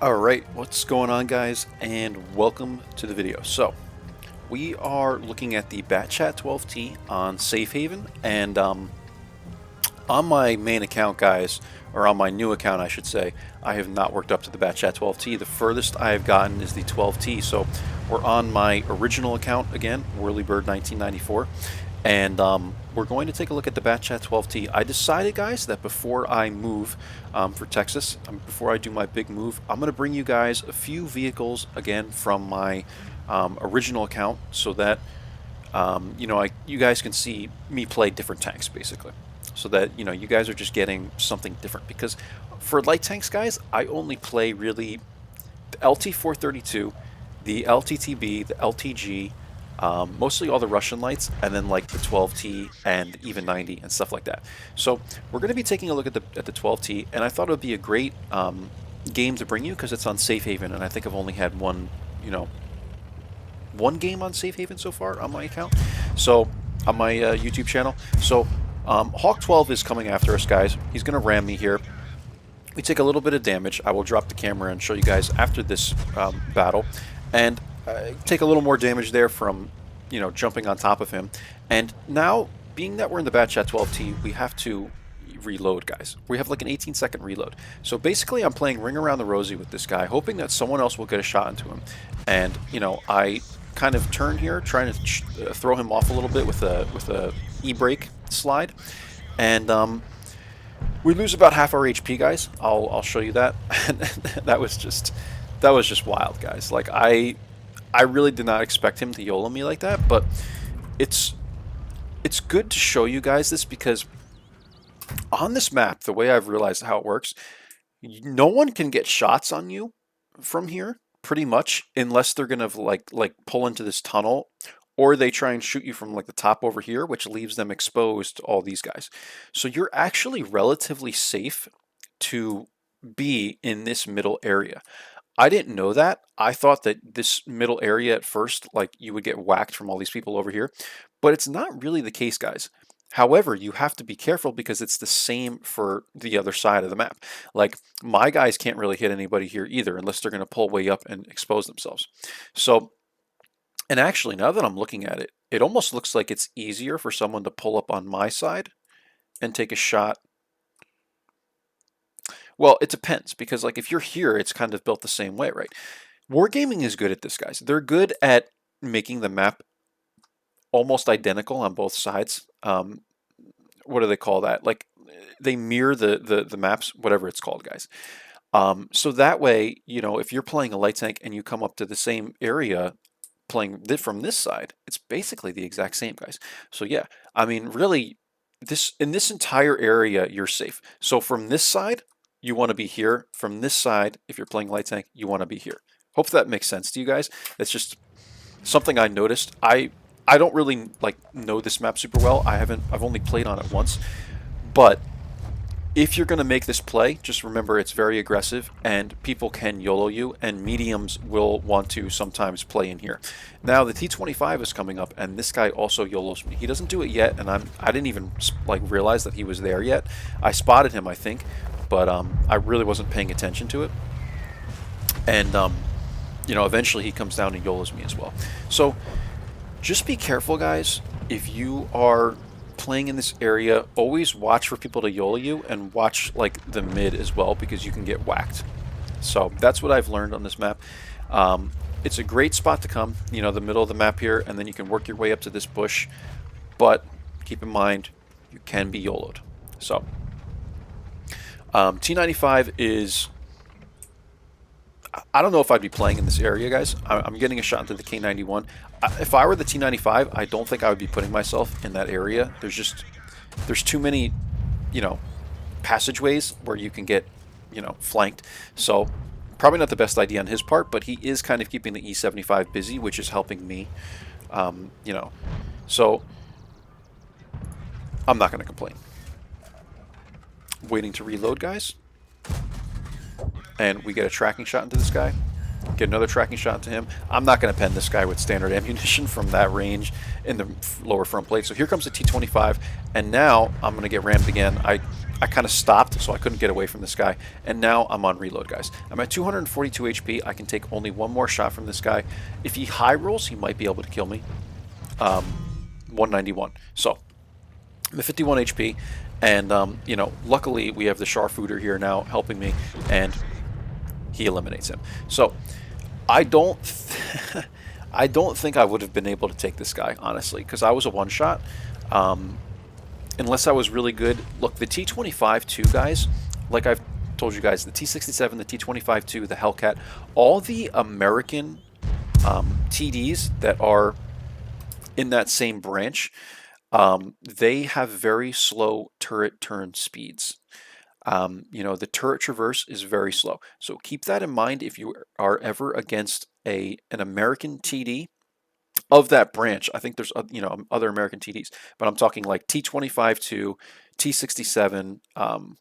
Alright, what's going on guys, and welcome to the video. So, we are looking at the bc-12t on Safe Haven, and on my main account guys, or on my new account I should say, I have not worked up to the bc-12t. The furthest I have gotten is the 12t, so we're on my original account again, Whirlybird 1994. And we're going to take a look at the bc-12t. I decided, guys, that before I move for Texas, before I do my big move, I'm going to bring you guys a few vehicles again from my original account, so that you guys can see me play different tanks, basically, so that you guys are just getting something different. Because for light tanks, guys, I only play really the LT-432, the LTTB, the LTG. Mostly all the Russian lights, and then like the 12T and even 90 and stuff like that. So we're going to be taking a look at the 12T, and I thought it would be a great game to bring you because it's on Safe Haven, and I think I've only had one game on Safe Haven so far on my account, so on my YouTube channel. So Hawk 12 is coming after us, guys. He's going to ram me here. We take a little bit of damage. I will drop the camera and show you guys after this battle, and take a little more damage there from jumping on top of him. And now, being that we're in the bc-12t, we have to reload, guys. We have like an 18-second reload. So basically I'm playing ring around the rosy with this guy, hoping that someone else will get a shot into him. And I kind of turn here, trying to throw him off a little bit with a e-brake slide, and we lose about half our HP, guys. I'll show you that. that was just wild, guys. Like I really did not expect him to YOLO me like that, but it's good to show you guys this, because on this map, the way I've realized how it works, no one can get shots on you from here, pretty much, unless they're gonna like pull into this tunnel, or they try and shoot you from like the top over here, which leaves them exposed to all these guys. So you're actually relatively safe to be in this middle area. I didn't know that. I thought that this middle area at first, like, you would get whacked from all these people over here, but it's not really the case, guys. However, you have to be careful because it's the same for the other side of the map. Like, my guys can't really hit anybody here either unless they're going to pull way up and expose themselves. So, and actually, now that I'm looking at it, it almost looks like it's easier for someone to pull up on my side and take a shot. Well, it depends, because like if you're here, it's kind of built the same way, right? Wargaming is good at this, guys. They're good at making the map almost identical on both sides. What do they call that? Like, they mirror the maps, whatever it's called, guys. So that way, if you're playing a light tank and you come up to the same area playing from this side, it's basically the exact same, guys. So yeah, I mean, really, in this entire area, you're safe. So from this side, you want to be here. From this side, if you're playing light tank, you want to be here. Hope that makes sense to you guys. That's just something I noticed. I don't really know this map super well. I've only played on it once. But if you're going to make this play, just remember it's very aggressive, and people can YOLO you, and mediums will want to sometimes play in here. Now the T-25 is coming up, and this guy also YOLOs me. He doesn't do it yet, and I didn't even realize that he was there yet. I spotted him, I think, but I really wasn't paying attention to it. And eventually he comes down and YOLOs me as well. So just be careful, guys. If you are playing in this area, always watch for people to YOLO you, and watch like the mid as well, because you can get whacked. So that's what I've learned on this map. It's a great spot to come, the middle of the map here, and then you can work your way up to this bush, but keep in mind you can be YOLO'd. So T95 is, I don't know if I'd be playing in this area, guys. I'm getting a shot into the K91. If I were the T95, I don't think I would be putting myself in that area. There's too many, passageways where you can get, flanked. So probably not the best idea on his part, but he is kind of keeping the E75 busy, which is helping me, So I'm not going to complain. Waiting to reload, guys. And we get a tracking shot into this guy. Get another tracking shot into him. I'm not going to pen this guy with standard ammunition from that range in the lower front plate. So here comes the T-25, and now I'm going to get rammed again. I I kind of stopped, so I couldn't get away from this guy. And now I'm on reload, guys. I'm at 242 HP. I can take only one more shot from this guy. If he high rolls, he might be able to kill me. 191. So I'm at 51 HP. And, you know, luckily we have the Sharfooter here now helping me. And he eliminates him. So I don't... I don't think I would have been able to take this guy, honestly, because I was a one-shot. Unless I was really good. Look, the T25-2, guys, like I've told you guys, the T67, the T25-2, the Hellcat, all the American TDs that are in that same branch, they have very slow turret turn speeds. You know, the turret traverse is very slow. So keep that in mind if you are ever against an American TD of that branch. I think there's you know, other American TDs, but I'm talking like T25-2, T67,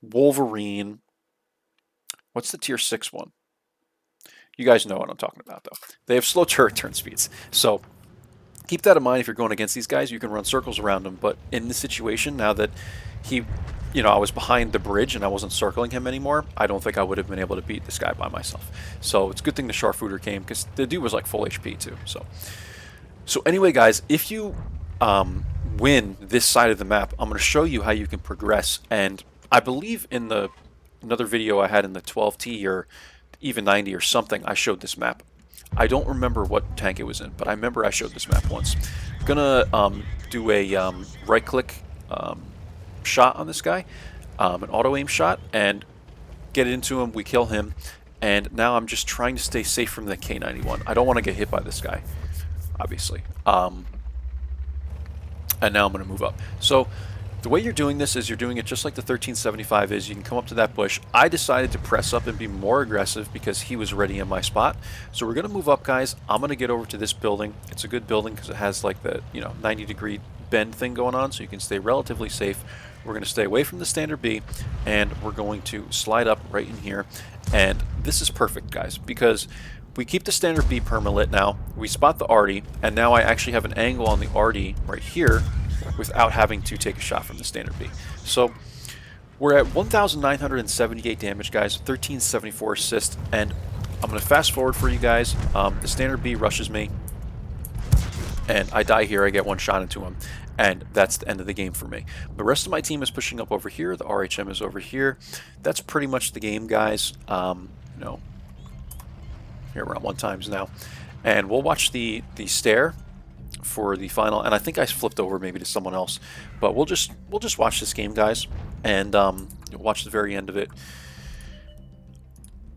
Wolverine. What's the tier 6 one? You guys know what I'm talking about, though. They have slow turret turn speeds. So keep that in mind if you're going against these guys. You can run circles around them, but in this situation, now that he, you know, I was behind the bridge and I wasn't circling him anymore, I don't think I would have been able to beat this guy by myself. So it's a good thing the Sharfooter came, because the dude was like full HP too. So anyway, guys, if you win this side of the map, I'm going to show you how you can progress. And I believe in another video I had in the 12T or even 90 or something, I showed this map. I don't remember what tank it was in, but I remember I showed this map once. I'm gonna do a right-click shot on this guy, an auto-aim shot, and get it into him. We kill him, and now I'm just trying to stay safe from the K91. I don't want to get hit by this guy, obviously. And now I'm going to move up. So the way you're doing this is you're doing it just like the 1375 is. You can come up to that bush. I decided to press up and be more aggressive because he was already in my spot. So we're going to move up, guys. I'm going to get over to this building. It's a good building because it has like the, you know, 90-degree bend thing going on, so you can stay relatively safe. We're going to stay away from the standard B, and we're going to slide up right in here. And this is perfect, guys, because we keep the standard B permalit now. We spot the arty, and now I actually have an angle on the arty right here without having to take a shot from the standard B. So we're at 1,978 damage, guys, 1374 assist, and I'm going to fast forward for you guys. The standard B rushes me, and I die here. I get one shot into him, and that's the end of the game for me. The rest of my team is pushing up over here. The RHM is over here. That's pretty much the game, guys. You know, here we're on 1x now, and we'll watch the stair for the final. And I think I flipped over maybe to someone else, but we'll just watch this game, guys, and watch the very end of it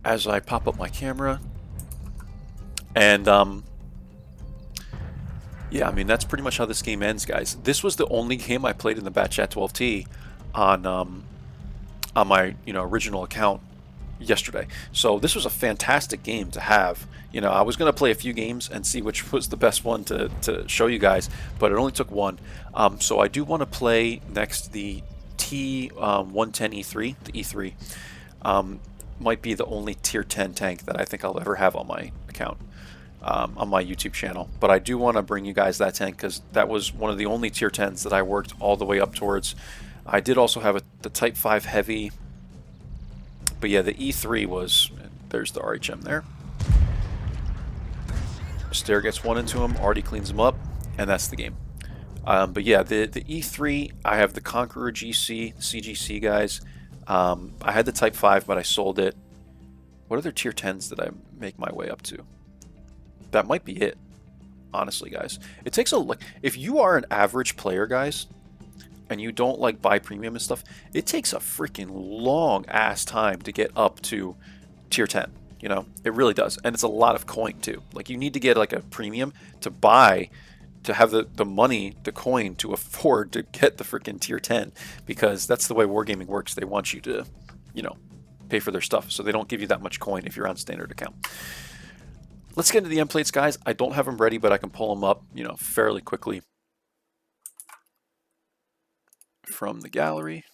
as I pop up my camera. And yeah, I mean, that's pretty much how this game ends, guys. This was the only game I played in the bc-12t on my, you know, original account yesterday. So this was a fantastic game to have. You know, I was going to play a few games and see which was the best one to show you guys, but it only took one. So I do want to play next the T110E3, the E3. Might be the only tier 10 tank that I think I'll ever have on my account, on my YouTube channel. But I do want to bring you guys that tank because that was one of the only tier 10s that I worked all the way up towards. I did also have the Type 5 Heavy, but yeah, the E3 was, there's the RHM there. Stair gets one into him, already cleans him up, and that's the game. But yeah, the E3, I have the Conqueror GC, CGC guys. I had the Type 5, but I sold it. What other tier 10s did I make my way up to? That might be it, honestly, guys. It takes a look. If you are an average player, guys, and you don't like buy premium and stuff, it takes a freaking long ass time to get up to tier 10. You know, it really does. And it's a lot of coin too. Like, you need to get like a premium to buy, to have the money, the coin to afford to get the freaking tier 10, because that's the way Wargaming works. They want you to, you know, pay for their stuff. So they don't give you that much coin if you're on standard account. Let's get into the end plates, guys. I don't have them ready, but I can pull them up, you know, fairly quickly from the gallery.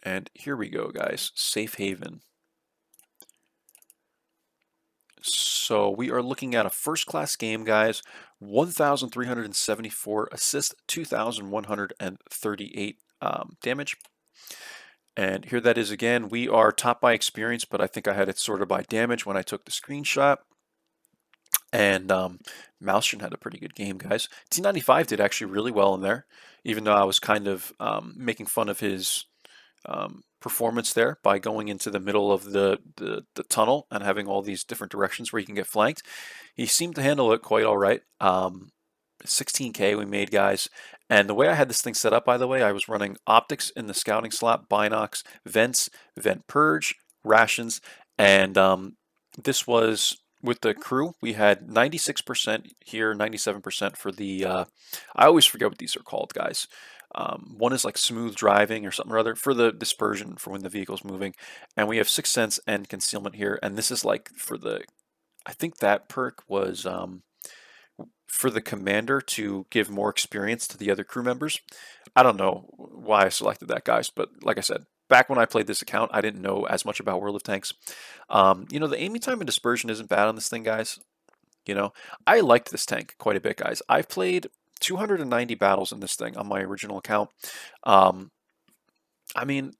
And here we go, guys. Safe Haven. So we are looking at a first class game, guys. 1,374 assists, 2,138 damage. And here that is again. We are top by experience, but I think I had it sorted by damage when I took the screenshot. And Malstrom had a pretty good game, guys. T95 did actually really well in there, even though I was kind of making fun of his performance there by going into the middle of the tunnel and having all these different directions where you can get flanked. He seemed to handle it quite all right. 16K we made, guys. And the way I had this thing set up, by the way, I was running optics in the scouting slot, binocs, vents, vent purge, rations, and this was with the crew. We had 96% here, 97% for the, I always forget what these are called, guys. One is like smooth driving or something or other for the dispersion for when the vehicle's moving. And we have Sixth Sense and concealment here. And this is like for the, I think that perk was for the commander to give more experience to the other crew members. I don't know why I selected that, guys, but like I said, back when I played this account, I didn't know as much about World of Tanks. You know, the aiming time and dispersion isn't bad on this thing, guys. You know, I liked this tank quite a bit, guys. I've played 290 battles in this thing on my original account. I mean,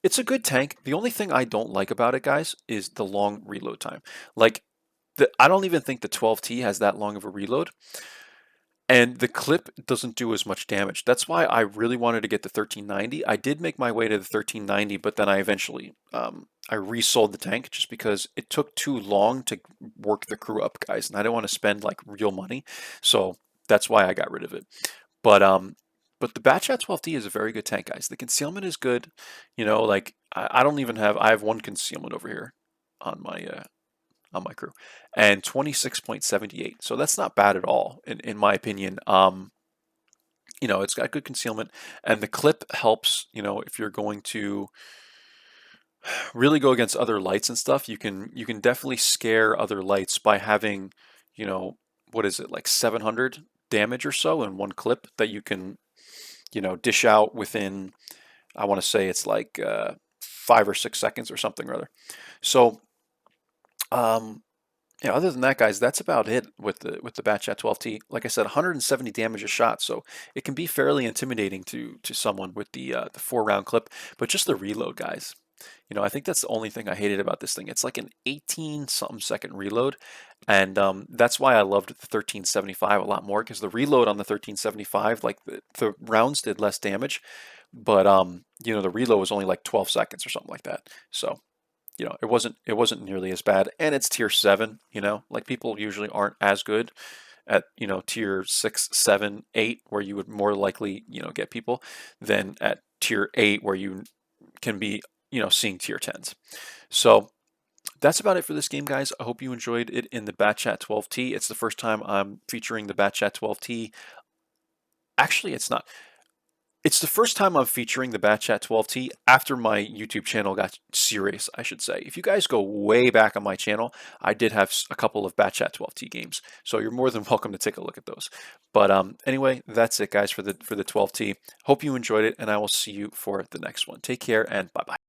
it's a good tank. The only thing I don't like about it, guys, is the long reload time. Like, I don't even think the 12T has that long of a reload. And the clip doesn't do as much damage. That's why I really wanted to get the 1390. I did make my way to the 1390, but then I eventually I resold the tank just because it took too long to work the crew up, guys, and I didn't want to spend like real money. So that's why I got rid of it. But the Batchat 12T is a very good tank, guys. The concealment is good. You know, like I don't even have, I have one concealment over here on my crew, and 26.78. So that's not bad at all, in my opinion. You know, it's got good concealment, and the clip helps. You know, if you're going to really go against other lights and stuff, you can definitely scare other lights by having, you know, what is it, like 700 damage or so in one clip that you can, you know, dish out within, I want to say it's like 5 or 6 seconds or something or other. So yeah, other than that, guys, that's about it with the Batchat 12T. Like I said, 170 damage a shot, so it can be fairly intimidating to someone with the 4-round clip. But just the reload, guys. You know, I think that's the only thing I hated about this thing. It's like an 18-something second reload, and that's why I loved the 1375 a lot more, because the reload on the 1375, like the rounds did less damage, but you know, the reload was only like 12 seconds or something like that. So you know, it wasn't nearly as bad, and it's tier 7. You know, like people usually aren't as good at, you know, tier 6, 7, 8, where you would more likely, you know, get people, than at tier 8 where you can be, you know, seeing tier 10s. So that's about it for this game, guys. I hope you enjoyed it in the Batchat 12T. It's the first time I'm featuring the Batchat 12T. Actually, it's not. It's the first time I'm featuring the Batchat 12T after my YouTube channel got serious, I should say. If you guys go way back on my channel, I did have a couple of Batchat 12T games, so you're more than welcome to take a look at those. But anyway, that's it, guys, for the 12T. Hope you enjoyed it, and I will see you for the next one. Take care, and bye-bye.